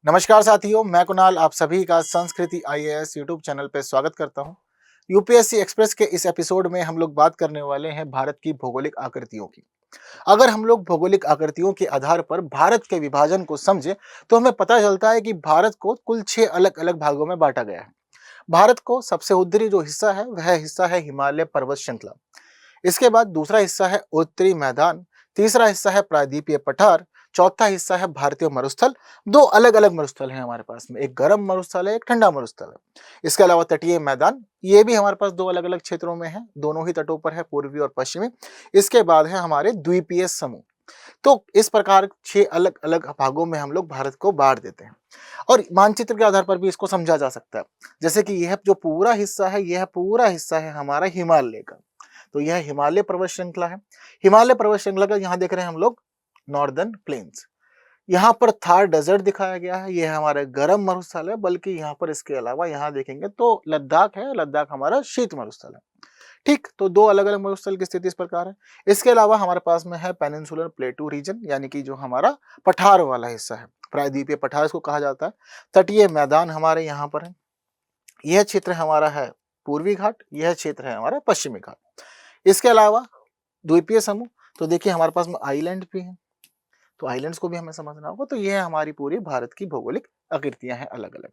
नमस्कार साथियों, मैं कुणाल आप सभी का संस्कृति आईएएस यूट्यूब चैनल पर स्वागत करता हूं। यूपीएससी एक्सप्रेस के इस एपिसोड में हम लोग बात करने वाले हैं भारत की भौगोलिक आकृतियों की। अगर हम लोग भौगोलिक आकृतियों के आधार पर भारत के विभाजन को समझे तो हमें पता चलता है कि भारत को कुल 6 अलग-अलग भागों में बांटा गया है। भारत को सबसे उत्तरी जो हिस्सा है वह हिस्सा है हिमालय पर्वत श्रृंखला। इसके बाद दूसरा हिस्सा है उत्तरी मैदान, तीसरा हिस्सा है प्रायद्वीपीय पठार, चौथा हिस्सा है भारतीय मरुस्थल। दो अलग-अलग मरुस्थल हैं हमारे पास में, एक गर्म मरुस्थल है, एक ठंडा मरुस्थल है। इसके अलावा तटीय मैदान, ये भी हमारे पास दो अलग-अलग क्षेत्रों में है, दोनों ही तटों पर है, पूर्वी और पश्चिमी। इसके बाद है हमारे द्वीपीय समूह। तो इस प्रकार 6 अलग-अलग भागों में हम लोग भारत को बाँट देते हैं और मानचित्र के आधार पर भी इसको समझा जा सकता है। जैसे कि यह जो पूरा हिस्सा है, यह पूरा हिस्सा है हमारा हिमालय का। तो यह हिमालय पर्वत श्रृंखला है। हिमालय पर्वत श्रृंखला का यहाँ देख रहे हैं हम लोग नॉर्दर्न प्लेन्स। यहाँ पर थार डेजर्ट दिखाया गया है, यह हमारा गर्म मरुस्थल है, बल्कि यहाँ पर इसके अलावा यहाँ देखेंगे तो लद्दाख है, लद्दाख हमारा शीत मरुस्थल है। ठीक, तो दो अलग-अलग मरुस्थल की स्थिति इस प्रकार है। इसके अलावा हमारे पास में है पेनिनसुलर प्लेटू रीजन, यानी कि जो हमारा पठार वाला हिस्सा है, प्रायद्वीपीय पठार इसको कहा जाता है। तटीय मैदान हमारे यहाँ पर है। यह क्षेत्र हमारा है पूर्वी घाट, यह क्षेत्र है हमारा पश्चिमी घाट। इसके अलावा द्वीपीय समूह, तो देखिए हमारे पास में आइलैंड भी हैं, तो आइलैंड्स को भी हमें समझना होगा। तो ये हमारी पूरी भारत की भौगोलिक आकृतियां हैं अलग-अलग।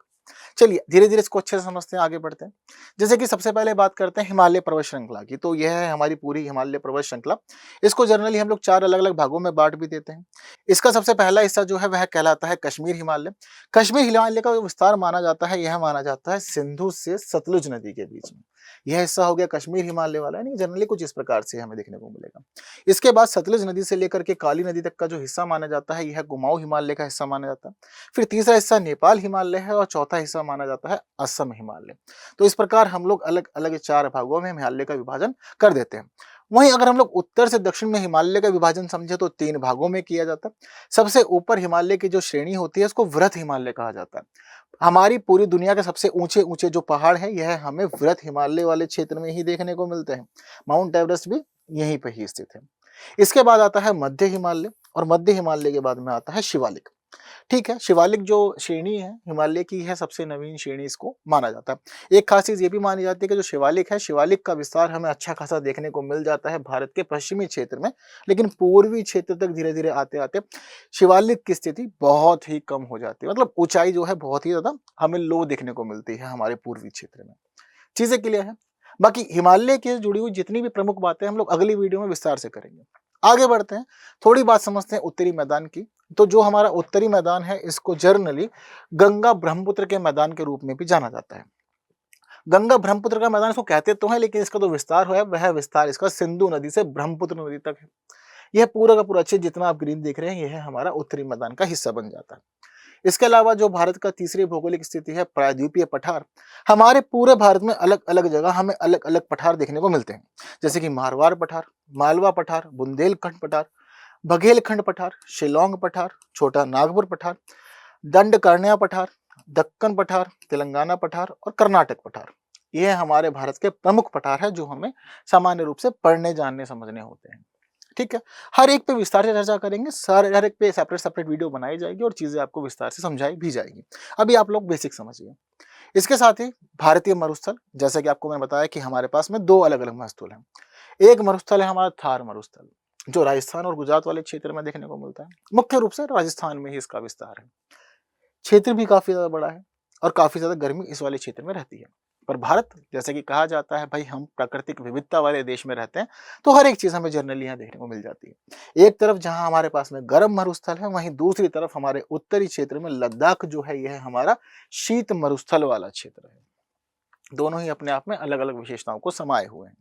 चलिए धीरे-धीरे इसको अच्छे से समझते हैं, आगे बढ़ते हैं। जैसे कि सबसे पहले बात करते हैं हिमालय पर्वत श्रृंखला की, तो यह है हमारी पूरी हिमालय पर्वत श्रृंखला। इसको जनरली हम लोग 4 अलग-अलग भागों में बाँट भी देते हैं। इसका सबसे पहला हिस्सा जो है वह कहलाता है कश्मीर हिमालय। कश्मीर हिमालय का जो विस्तार माना जाता है, यह माना जाता है सिंधु से सतलुज नदी के बीच में। यह हिस्सा हो गया कश्मीर हिमालय वाला, यानी जनरली कुछ इस प्रकार से हमें देखने को मिलेगा। इसके बाद सतलुज नदी से लेकर के काली नदी तक का जो हिस्सा माना जाता है, यह कुमाऊं हिमालय का हिस्सा माना जाता है। फिर तीसरा हिस्सा नेपाल हिमालय है और चौथा हिस्सा माना जाता है असम हिमालय। तो इस प्रकार हम लोग अलग-अलग 4 भागों में हिमालय का विभाजन कर देते हैं। वहीं अगर हम लोग उत्तर से दक्षिण में हिमालय का विभाजन समझे तो 3 भागों में किया जाता है। सबसे ऊपर हिमालय की जो श्रेणी होती है उसको वृहत हिमालय कहा जाता है। हमारी पूरी दुनिया के सबसे ऊंचे-ऊंचे जो पहाड़ हैं, यह हमें वृहत हिमालय वाले क्षेत्र में ही देखने को मिलते हैं। माउंट एवरेस्ट भी यहीं पे ही स्थित है। इसके बाद आता है मध्य हिमालय और मध्य हिमालय के बाद में आता है शिवालिक। ठीक है, शिवालिक जो श्रेणी है हिमालय की है, सबसे नवीन श्रेणी इसको माना जाता है। एक खास चीज ये भी मानी जाती है कि जो शिवालिक है, शिवालिक का विस्तार हमें अच्छा खासा देखने को मिल जाता है भारत के पश्चिमी क्षेत्र में, लेकिन पूर्वी क्षेत्र तक धीरे-धीरे आते-आते शिवालिक की स्थिति बहुत ही कम हो जाती है। मतलब ऊंचाई जो है बहुत ही ज्यादा हमें लो देखने को मिलती है हमारे पूर्वी क्षेत्र में। चीजें क्लियर है। बाकी हिमालय के जुड़ी हुई जितनी भी प्रमुख बातें हम लोग अगली वीडियो में विस्तार से करेंगे। आगे बढ़ते हैं, थोड़ी बात समझते हैं उत्तरी मैदान की। तो जो हमारा उत्तरी मैदान है, इसको जर्नली गंगा ब्रह्मपुत्र के मैदान के रूप में भी जाना जाता है। गंगा ब्रह्मपुत्र का मैदान इसको कहते तो हैं, लेकिन इसका जो विस्तार है वह विस्तार इसका सिंधु नदी से ब्रह्मपुत्र नदी तक है। यह पूरा का पूरा अच्छे जितना आप ग्रीन देख रहे हैं, यह हमारा उत्तरी मैदान का हिस्सा बन जाता है। इसके अलावा जो भारत का तीसरी भौगोलिक स्थिति है प्रायद्वीपीय पठार, हमारे पूरे भारत में अलग-अलग जगह हमें अलग-अलग पठार देखने को मिलते हैं। जैसे कि मारवाड़ पठार, मालवा पठार, बुंदेलखंड पठार, बघेलखंड पठार, शिलांग पठार, छोटा नागपुर पठार, दंडकारण्य पठार, दक्कन पठार, तेलंगाना पठार और कर्नाटक पठार। यह हमारे भारत के प्रमुख पठार है जो हमें सामान्य रूप से पढ़ने जानने समझने होते हैं। ठीक है, हर एक पे विस्तार से चर्चा करेंगे, हर एक पे सेपरेट वीडियो बनाई जाएगी और चीजें आपको विस्तार से समझाई भी जाएगी। अभी आप लोग बेसिक समझिए। इसके साथ ही भारतीय मरुस्थल, जैसा कि आपको मैंने बताया कि हमारे पास में 2 अलग-अलग मरुस्थल हैं। एक मरुस्थल है हमारा थार मरुस्थल, जो राजस्थान और गुजरात वाले क्षेत्र में देखने को मिलता है। मुख्य रूप से राजस्थान में ही इसका विस्तार है। क्षेत्र भी काफी ज्यादा बड़ा है और काफी ज्यादा गर्मी इस वाले क्षेत्र में रहती है। पर भारत, जैसे कि कहा जाता है भाई हम प्राकृतिक विविधता वाले देश में रहते हैं, तो हर एक चीज हमें जनरली यहाँ देखने को मिल जाती है। एक तरफ जहां हमारे पास में गर्म मरुस्थल है, वहीं दूसरी तरफ हमारे उत्तरी क्षेत्र में लद्दाख जो है, यह हमारा शीत मरुस्थल वाला क्षेत्र है। दोनों ही अपने आप में अलग-अलग विशेषताओं को समाये हुए हैं।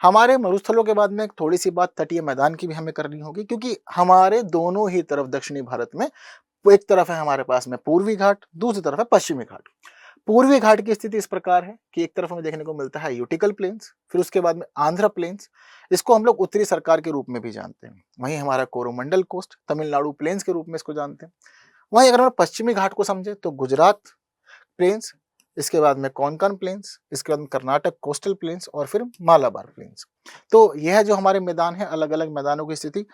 हमारे मरुस्थलों के बाद में एक थोड़ी सी बात तटीय मैदान की भी हमें करनी होगी, क्योंकि हमारे दोनों ही तरफ दक्षिणी भारत में एक तरफ है हमारे पास में पूर्वी घाट, दूसरी तरफ है पश्चिमी घाट। पूर्वी घाट की स्थिति इस प्रकार है कि एक तरफ हमें देखने को मिलता है यूटिकल प्लेन्स, फिर उसके बाद में आंध्र प्लेन्स, इसको हम लोग उत्तरी सरकार के रूप में भी जानते हैं। वहीं हमारा कोरोमंडल कोस्ट, तमिलनाडु प्लेन्स के रूप में इसको जानते हैं। वहीं अगर हम पश्चिमी घाट को समझे तो गुजरात प्लेन्स, इसके बाद में कोंकण प्लेन्स, इसके बाद में कर्नाटक कोस्टल प्लेन्स और फिर मालाबार प्लेन्स। तो यह जो हमारे मैदान है, अलग अलग मैदानों की स्थिति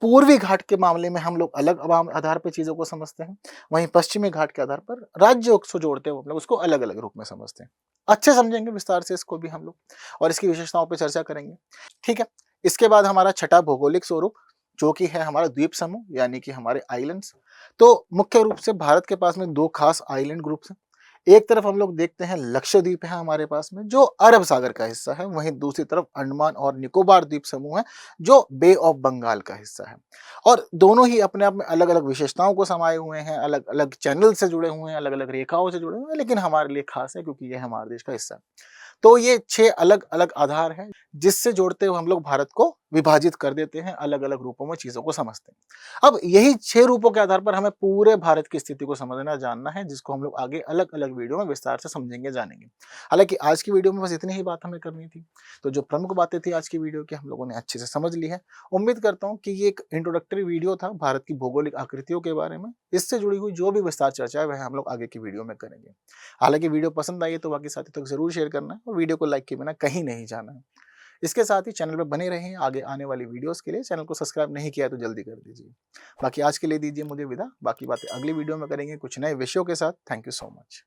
पूर्वी घाट के मामले में हम लोग अलग आधार पर चीजों को समझते हैं, वहीं पश्चिमी घाट के आधार पर राज्यों को जोड़ते हुए हम लोग उसको अलग अलग रूप में समझते हैं। अच्छे समझेंगे विस्तार से इसको भी हम लोग, और इसकी विशेषताओं पर चर्चा करेंगे। ठीक है, इसके बाद हमारा छठा भौगोलिक स्वरूप जो कि है हमारा द्वीप समूह यानी कि हमारे आइलैंड्स। तो मुख्य रूप से भारत के पास में दो खास आइलैंड ग्रुप्स हैं। एक तरफ हम लोग देखते हैं लक्षद्वीप है हमारे पास में जो अरब सागर का हिस्सा है, वहीं दूसरी तरफ अंडमान और निकोबार द्वीप समूह है जो बे ऑफ बंगाल का हिस्सा है। और दोनों ही अपने आप में अलग अलग विशेषताओं को समाये हुए हैं, अलग अलग चैनल से जुड़े हुए हैं, अलग अलग रेखाओं से जुड़े हुए हैं, लेकिन हमारे लिए खास है क्योंकि ये हमारे देश का हिस्सा है। तो ये 6 अलग-अलग आधार हैं, जिससे जोड़ते हुए हम लोग भारत को विभाजित कर देते हैं, अलग-अलग रूपों में चीज़ों को समझते हैं। अब यही 6 रूपों के आधार पर हमें पूरे भारत की स्थिति को समझना, जानना है, जिसको हम लोग आगे अलग-अलग वीडियो में विस्तार से समझेंगे, जानेंगे। हालाँकि आज की वीडियो में बस इतनी ही बात हमें करनी थी। तो जो प्रमुख बातें थी आज की वीडियो की हम लोगों ने अच्छे से समझ ली है। उम्मीद करता हूँ कि ये एक इंट्रोडक्टरी वीडियो था भारत की भौगोलिक आकृतियों के बारे में। इससे जुड़ी हुई जो भी विस्तार चर्चा है, वह हम लोग आगे की वीडियो में करेंगे। हालाँकि वीडियो पसंद आई है तो बाकी साथियों तक ज़रूर शेयर करना है और वीडियो को लाइक किए बिना कहीं नहीं जाना है। इसके साथ ही चैनल पे बने रहें, आगे आने वाली वीडियोज़ के लिए चैनल को सब्सक्राइब नहीं किया है तो जल्दी कर दीजिए। बाकी आज के लिए दीजिए मुझे विदा, बाकी बातें अगली वीडियो में करेंगे कुछ नए विषयों के साथ। Thank you so much.